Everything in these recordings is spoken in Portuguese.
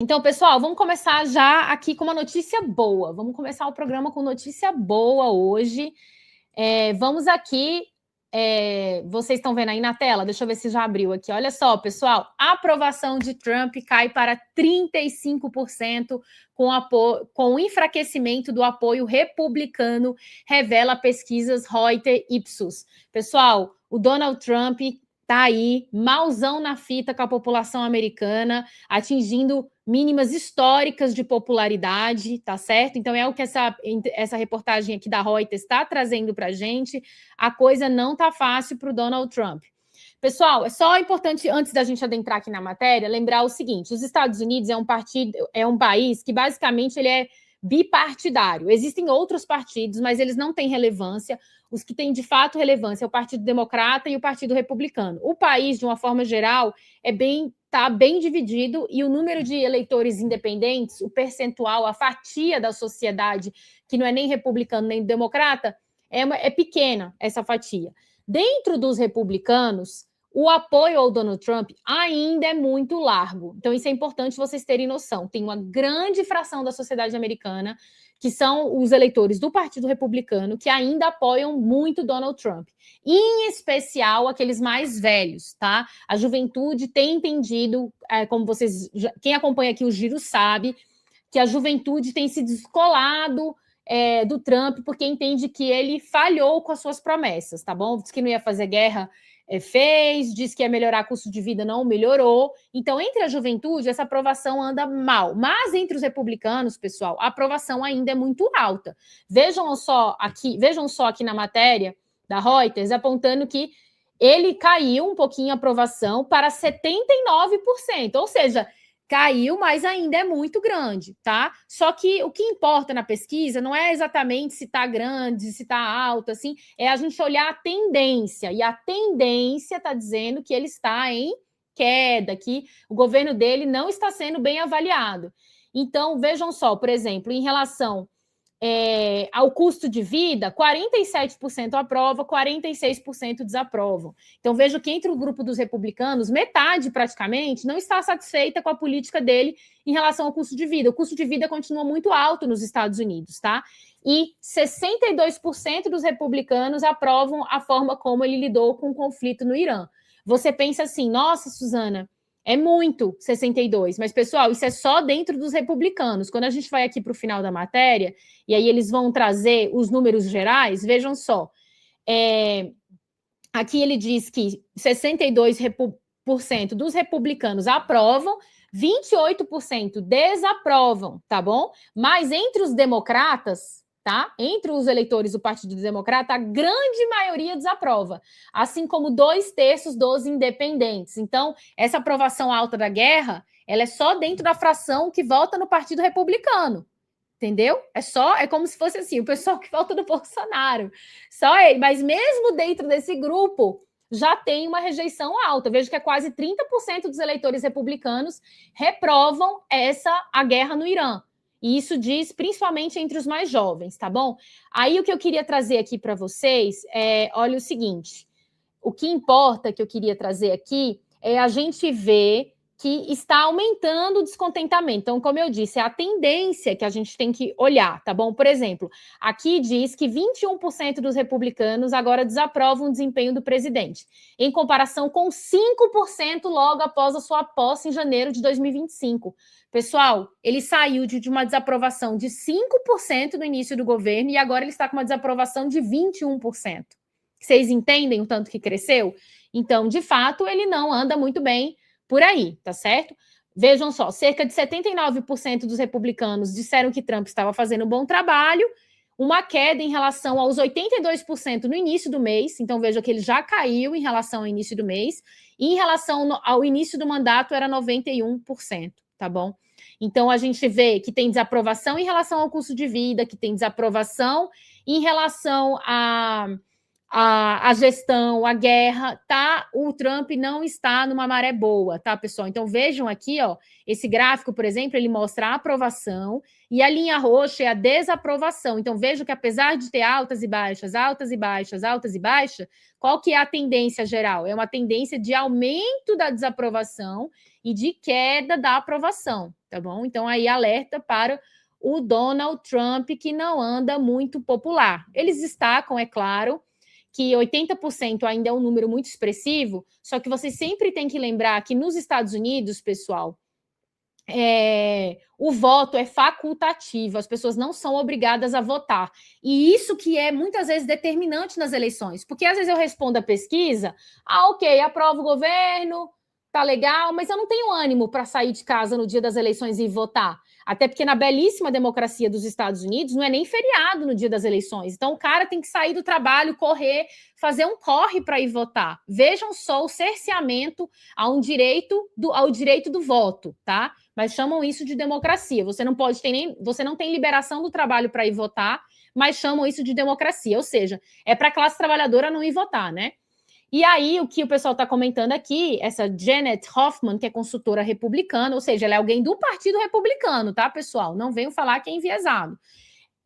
Então, pessoal, vamos começar já aqui com uma notícia boa. Vamos começar o programa com notícia boa hoje. Vamos aqui. Vocês estão vendo aí na tela? Deixa eu ver se já abriu aqui. Olha só, pessoal. A aprovação de Trump cai para 35% com o enfraquecimento do apoio republicano, revela pesquisas Reuters Ipsos. Pessoal, o Donald Trump está aí, mauzão na fita com a população americana, atingindo mínimas históricas de popularidade, tá certo? Então é o que essa reportagem aqui da Reuters está trazendo para a gente. A coisa não tá fácil para o Donald Trump. Pessoal, é só importante, antes da gente adentrar aqui na matéria, lembrar o seguinte: os Estados Unidos é um país que basicamente ele é bipartidário. Existem outros partidos, mas eles não têm relevância. Os que têm de fato relevância é o Partido Democrata e o Partido Republicano. O país, de uma forma geral, está bem dividido, e o número de eleitores independentes, o percentual, a fatia da sociedade, que não é nem republicano nem democrata, é pequena essa fatia. Dentro dos republicanos, o apoio ao Donald Trump ainda é muito largo. Então, isso é importante vocês terem noção. Tem uma grande fração da sociedade americana, que são os eleitores do Partido Republicano, que ainda apoiam muito Donald Trump. Em especial, aqueles mais velhos, tá? A juventude tem entendido, como vocês... Quem acompanha aqui o Giro sabe, que a juventude tem se descolado do Trump, porque entende que ele falhou com as suas promessas, tá bom? Diz que não ia fazer guerra, fez, diz que ia melhorar custo de vida, não melhorou. Então, entre a juventude, essa aprovação anda mal. Mas entre os republicanos, pessoal, a aprovação ainda é muito alta. Vejam só aqui na matéria da Reuters, apontando que ele caiu um pouquinho a aprovação para 79%, ou seja, caiu, mas ainda é muito grande, tá? Só que o que importa na pesquisa não é exatamente se tá grande, se tá alto, assim, é a gente olhar a tendência, e a tendência está dizendo que ele está em queda, que o governo dele não está sendo bem avaliado. Então, vejam só, por exemplo, em relação ao custo de vida, 47% aprova, 46% desaprovam. Então, vejo que entre o grupo dos republicanos, metade praticamente não está satisfeita com a política dele em relação ao custo de vida. O custo de vida continua muito alto nos Estados Unidos, tá? E 62% dos republicanos aprovam a forma como ele lidou com o conflito no Irã. Você pensa assim, nossa, Suzana, é muito 62, mas, pessoal, isso é só dentro dos republicanos. Quando a gente vai aqui para o final da matéria, e aí eles vão trazer os números gerais, vejam só. Aqui ele diz que 62% dos republicanos aprovam, 28% desaprovam, tá bom? Mas entre os democratas, tá? Entre os eleitores do Partido Democrata, a grande maioria desaprova, assim como 2/3 dos independentes. Então, essa aprovação alta da guerra, ela é só dentro da fração que vota no Partido Republicano. Entendeu? É como se fosse assim, o pessoal que vota no Bolsonaro. Só ele. Mas mesmo dentro desse grupo, já tem uma rejeição alta. Vejo que é quase 30% dos eleitores republicanos reprovam a guerra no Irã. E isso diz principalmente entre os mais jovens, tá bom? Aí o que eu queria trazer aqui para vocês olha o seguinte. O que importa que eu queria trazer aqui é a gente ver que está aumentando o descontentamento. Então, como eu disse, é a tendência que a gente tem que olhar, tá bom? Por exemplo, aqui diz que 21% dos republicanos agora desaprovam o desempenho do presidente, em comparação com 5% logo após a sua posse em janeiro de 2025. Pessoal, ele saiu de uma desaprovação de 5% no início do governo e agora ele está com uma desaprovação de 21%. Vocês entendem o tanto que cresceu? Então, de fato, ele não anda muito bem por aí, tá certo? Vejam só, cerca de 79% dos republicanos disseram que Trump estava fazendo um bom trabalho, uma queda em relação aos 82% no início do mês, então veja que ele já caiu em relação ao início do mês, e em relação ao início do mandato era 91%, tá bom? Então a gente vê que tem desaprovação em relação ao custo de vida, que tem desaprovação em relação a gestão, a guerra, tá? O Trump não está numa maré boa, tá, pessoal? Então vejam aqui, ó, esse gráfico, por exemplo, ele mostra a aprovação e a linha roxa é a desaprovação. Então vejam que apesar de ter altas e baixas, altas e baixas, altas e baixas, qual que é a tendência geral? É uma tendência de aumento da desaprovação e de queda da aprovação, tá bom? Então aí alerta para o Donald Trump, que não anda muito popular. Eles destacam, é claro, que 80% ainda é um número muito expressivo, só que vocês sempre têm que lembrar que nos Estados Unidos, pessoal, o voto é facultativo, as pessoas não são obrigadas a votar. E isso que é muitas vezes determinante nas eleições, porque às vezes eu respondo a pesquisa, ok, aprovo o governo, tá legal, mas eu não tenho ânimo para sair de casa no dia das eleições e votar. Até porque na belíssima democracia dos Estados Unidos não é nem feriado no dia das eleições. Então o cara tem que sair do trabalho, correr, fazer um corre para ir votar. Vejam só o cerceamento ao direito do voto, tá? Mas chamam isso de democracia. Você não tem liberação do trabalho para ir votar, mas chamam isso de democracia. Ou seja, é para a classe trabalhadora não ir votar, né? E aí, o que o pessoal está comentando aqui, essa Janet Hoffman, que é consultora republicana, ou seja, ela é alguém do Partido Republicano, tá, pessoal? Não venham falar que é enviesado.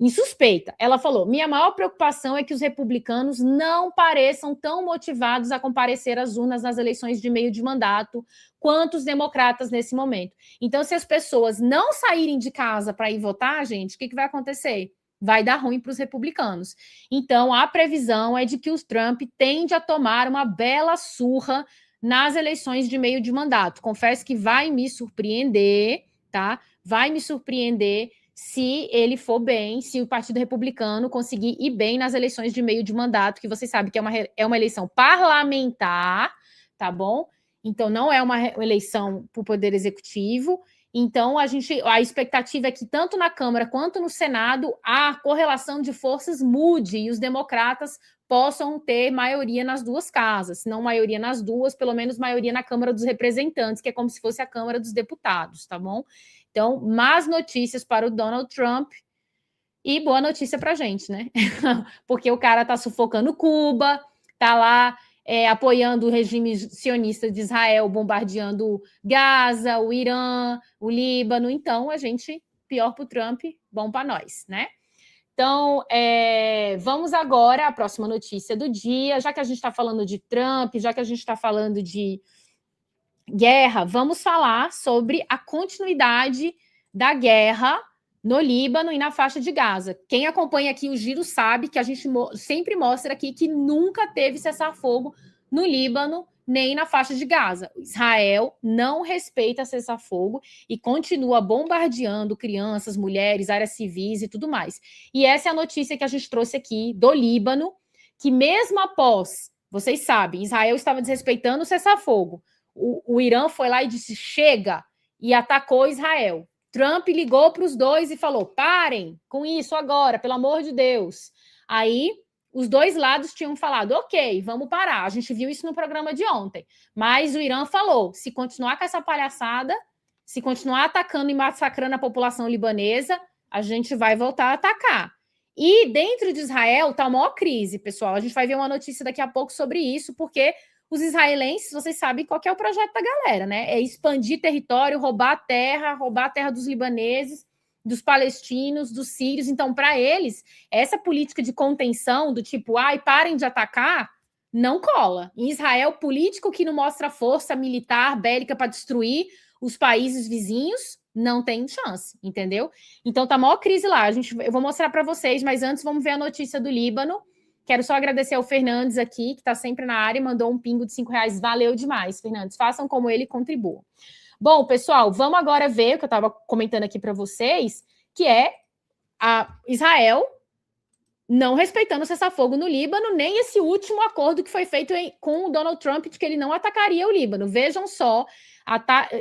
Insuspeita. Ela falou: minha maior preocupação é que os republicanos não pareçam tão motivados a comparecer às urnas nas eleições de meio de mandato quanto os democratas nesse momento. Então, se as pessoas não saírem de casa para ir votar, gente, o que vai acontecer? Vai dar ruim para os republicanos. Então, a previsão é de que o Trump tende a tomar uma bela surra nas eleições de meio de mandato. Confesso que vai me surpreender, tá? Vai me surpreender se ele for bem, se o Partido Republicano conseguir ir bem nas eleições de meio de mandato, que vocês sabem que é uma eleição parlamentar, tá bom? Então, não é uma eleição para o Poder Executivo. Então, a expectativa é que tanto na Câmara quanto no Senado a correlação de forças mude e os democratas possam ter maioria nas duas casas. Se não maioria nas duas, pelo menos maioria na Câmara dos Representantes, que é como se fosse a Câmara dos Deputados, tá bom? Então, más notícias para o Donald Trump e boa notícia para a gente, né? Porque o cara tá sufocando Cuba, tá lá apoiando o regime sionista de Israel, bombardeando Gaza, o Irã, o Líbano. Então, a gente, pior para o Trump, bom para nós, né? Então, vamos agora à próxima notícia do dia. Já que a gente está falando de Trump, já que a gente está falando de guerra, vamos falar sobre a continuidade da guerra no Líbano e na faixa de Gaza. Quem acompanha aqui o Giro sabe que a gente sempre mostra aqui que nunca teve cessar-fogo no Líbano nem na faixa de Gaza. Israel não respeita cessar-fogo e continua bombardeando crianças, mulheres, áreas civis e tudo mais. E essa é a notícia que a gente trouxe aqui do Líbano, que mesmo após, vocês sabem, Israel estava desrespeitando o cessar-fogo. O Irã foi lá e disse chega e atacou Israel. Trump ligou para os dois e falou: parem com isso agora, pelo amor de Deus. Aí os dois lados tinham falado: ok, vamos parar. A gente viu isso no programa de ontem. Mas o Irã falou: se continuar com essa palhaçada, se continuar atacando e massacrando a população libanesa, a gente vai voltar a atacar. E dentro de Israel está a maior crise, pessoal. A gente vai ver uma notícia daqui a pouco sobre isso, porque os israelenses, vocês sabem qual que é o projeto da galera, né? É expandir território, roubar a terra dos libaneses, dos palestinos, dos sírios. Então, para eles, essa política de contenção, do tipo, ai, parem de atacar, não cola. Em Israel, político que não mostra força militar, bélica para destruir os países vizinhos, não tem chance, entendeu? Então, tá a maior crise lá. Eu vou mostrar para vocês, mas antes vamos ver a notícia do Líbano. Quero só agradecer ao Fernandes aqui, que está sempre na área e mandou um pingo de R$5. Valeu demais, Fernandes. Façam como ele e contribuam. Bom, pessoal, vamos agora ver o que eu estava comentando aqui para vocês, que é a Israel não respeitando o cessar-fogo no Líbano, nem esse último acordo que foi feito com o Donald Trump de que ele não atacaria o Líbano. Vejam só,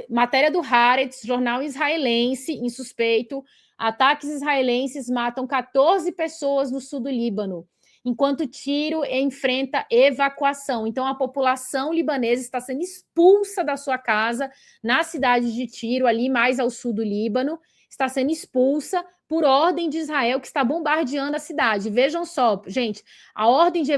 matéria do Haaretz, jornal israelense, insuspeito, ataques israelenses matam 14 pessoas no sul do Líbano, enquanto Tiro enfrenta evacuação. Então, a população libanesa está sendo expulsa da sua casa na cidade de Tiro, ali mais ao sul do Líbano, está sendo expulsa por ordem de Israel, que está bombardeando a cidade. Vejam só, gente, a ordem de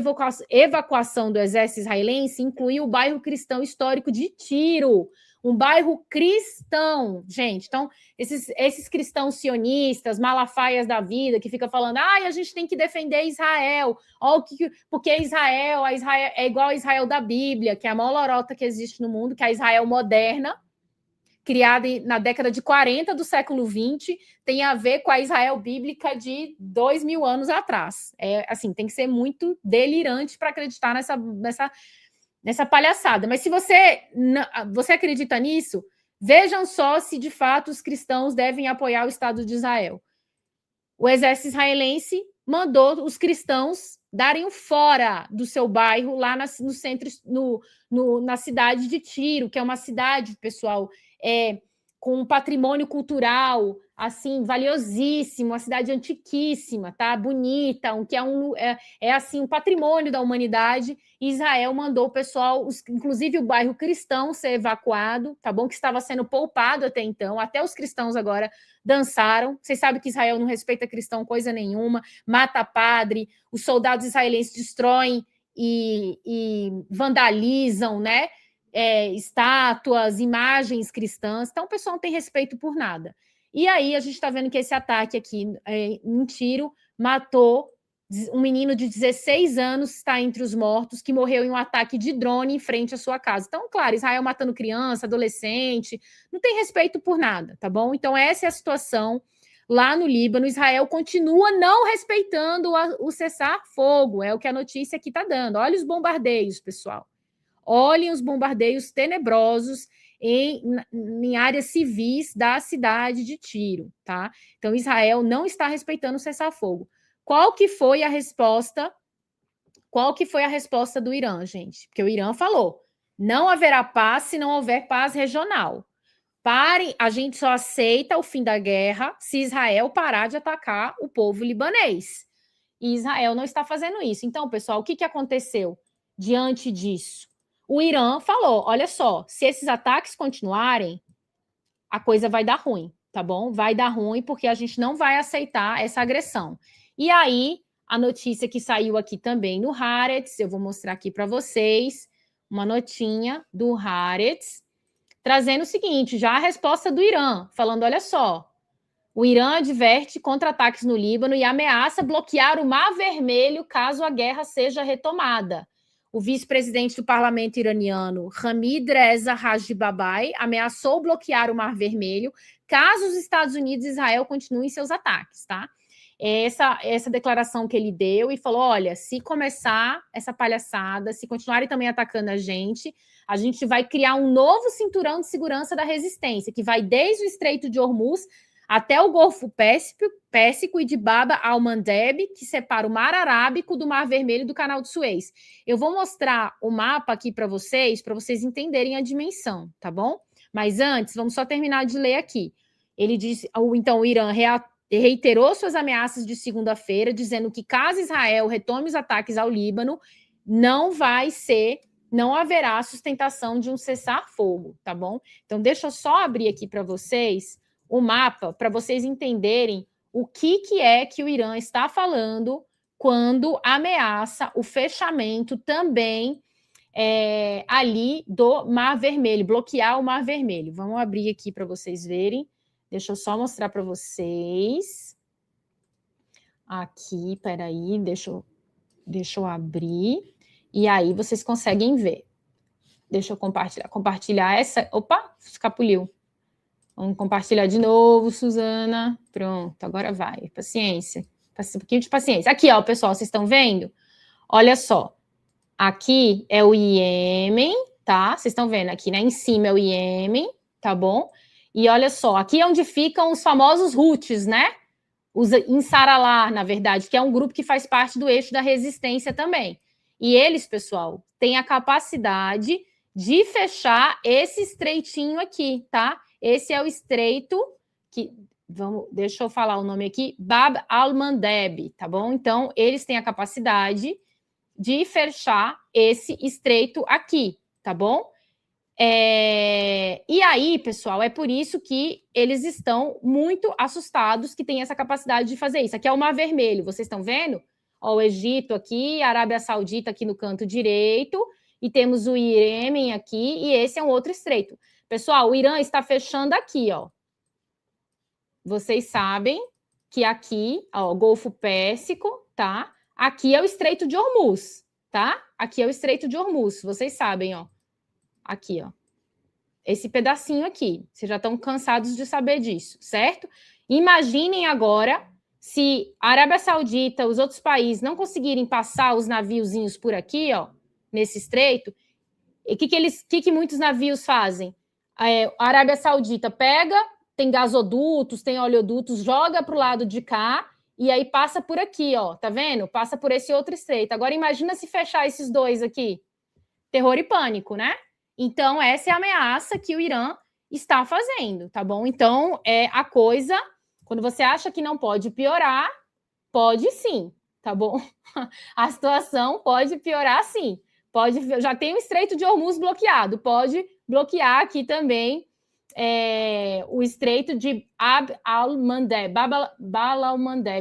evacuação do exército israelense incluiu o bairro cristão histórico de Tiro, um bairro cristão, gente. Então, esses cristãos sionistas, malafaias da vida, que ficam falando, a gente tem que defender Israel, porque Israel é igual a Israel da Bíblia, que é a maior lorota que existe no mundo, que é a Israel moderna, criada na década de 40 do século XX, tem a ver com a Israel bíblica de 2000 anos atrás. Assim, tem que ser muito delirante para acreditar nessa palhaçada. Mas se você acredita nisso, vejam só se de fato os cristãos devem apoiar o Estado de Israel. O exército israelense mandou os cristãos darem um fora do seu bairro lá no centro, na cidade de Tiro, que é uma cidade, pessoal, com um patrimônio cultural assim valiosíssimo, uma cidade antiquíssima, tá? Bonita, que assim um patrimônio da humanidade. E Israel mandou o pessoal, inclusive o bairro cristão, ser evacuado, tá bom? Que estava sendo poupado até então. Até os cristãos agora dançaram. Vocês sabem que Israel não respeita cristão coisa nenhuma, mata padre, os soldados israelenses destroem e vandalizam, né? Estátuas, imagens cristãs. Então, o pessoal não tem respeito por nada. E aí, a gente está vendo que esse ataque aqui em Tiro matou um menino de 16 anos, está entre os mortos, que morreu em um ataque de drone em frente à sua casa. Então, claro, Israel matando criança, adolescente, não tem respeito por nada, tá bom? Então, essa é a situação lá no Líbano. Israel continua não respeitando o cessar-fogo, é o que a notícia aqui está dando. Olha os bombardeios, pessoal. Olhem os bombardeios tenebrosos em áreas civis da cidade de Tiro, tá? Então, Israel não está respeitando o cessar-fogo. Qual que foi a resposta? Qual que foi a resposta do Irã, gente? Porque o Irã falou, não haverá paz se não houver paz regional. A gente só aceita o fim da guerra se Israel parar de atacar o povo libanês. E Israel não está fazendo isso. Então, pessoal, o que aconteceu diante disso? O Irã falou, olha só, se esses ataques continuarem, a coisa vai dar ruim, tá bom? Vai dar ruim porque a gente não vai aceitar essa agressão. E aí, a notícia que saiu aqui também no Haaretz, eu vou mostrar aqui para vocês, uma notinha do Haaretz, trazendo o seguinte, já a resposta do Irã, falando, olha só, o Irã adverte contra-ataques no Líbano e ameaça bloquear o Mar Vermelho caso a guerra seja retomada. O vice-presidente do parlamento iraniano, Hamid Reza Rajibabai, ameaçou bloquear o Mar Vermelho caso os Estados Unidos e Israel continuem seus ataques, tá? Essa declaração que ele deu e falou, olha, se começar essa palhaçada, se continuarem também atacando a gente vai criar um novo cinturão de segurança da resistência, que vai desde o Estreito de Hormuz até o Golfo Pérsico e de Bab al-Mandeb, que separa o Mar Arábico do Mar Vermelho do Canal de Suez. Eu vou mostrar o mapa aqui para vocês entenderem a dimensão, tá bom? Mas antes, vamos só terminar de ler aqui. Ele diz, então, o Irã reiterou suas ameaças de segunda-feira, dizendo que caso Israel retome os ataques ao Líbano, não haverá sustentação de um cessar-fogo, tá bom? Então, deixa eu só abrir aqui para vocês o mapa, para vocês entenderem o que é que o Irã está falando quando ameaça o fechamento também ali do Mar Vermelho, bloquear o Mar Vermelho. Vamos abrir aqui para vocês verem. Deixa eu só mostrar para vocês. Aqui, peraí, deixa eu abrir. E aí vocês conseguem ver. Deixa eu compartilhar essa... Opa, escapuliu. Vamos compartilhar de novo, Suzana. Pronto, agora vai. Paciência. Um pouquinho de paciência. Aqui, ó, pessoal, vocês estão vendo? Olha só. Aqui é o Iêmen, tá? Vocês estão vendo aqui, né? Em cima é o Iêmen, tá bom? E olha só, aqui é onde ficam os famosos Houthis, né? Os Ansarallah, na verdade, que é um grupo que faz parte do eixo da resistência também. E eles, pessoal, têm a capacidade de fechar esse estreitinho aqui, tá? Esse é o estreito que... deixa eu falar o nome aqui. Bab al-Mandeb, tá bom? Então, eles têm a capacidade de fechar esse estreito aqui, tá bom? E aí, pessoal, é por isso que eles estão muito assustados que tem essa capacidade de fazer isso. Aqui é o Mar Vermelho, vocês estão vendo? Ó, o Egito aqui, a Arábia Saudita aqui no canto direito, e temos o Iêmen aqui, e esse é um outro estreito. Pessoal, o Irã está fechando aqui, ó. Vocês sabem que aqui, ó, o Golfo Pérsico, tá? Aqui é o Estreito de Hormuz, tá? Aqui é o Estreito de Hormuz, vocês sabem, ó. Aqui, ó. Esse pedacinho aqui. Vocês já estão cansados de saber disso, certo? Imaginem agora se a Arábia Saudita, os outros países não conseguirem passar os naviozinhos por aqui, ó, nesse estreito. E o que muitos navios fazem? A Arábia Saudita pega, tem gasodutos, tem oleodutos, joga para o lado de cá e aí passa por aqui, ó. Tá vendo? Passa por esse outro estreito. Agora imagina se fechar esses dois aqui. Terror e pânico, né? Então, essa é a ameaça que o Irã está fazendo, tá bom? Então, a coisa, quando você acha que não pode piorar, pode sim, tá bom? A situação pode piorar sim. Já tem o Estreito de Hormuz bloqueado, pode bloquear aqui também o Estreito de Bab al-Mandeb,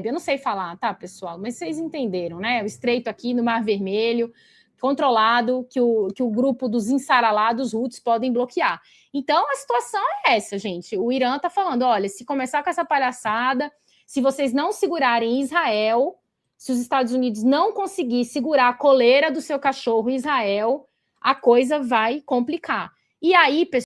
eu não sei falar, tá, pessoal? Mas vocês entenderam, né? O estreito aqui no Mar Vermelho, controlado, que o grupo dos ensaralados Houthis podem bloquear. Então, a situação é essa, gente. O Irã está falando, olha, se começar com essa palhaçada, se vocês não segurarem Israel, se os Estados Unidos não conseguir segurar a coleira do seu cachorro Israel, a coisa vai complicar. E aí, pessoal,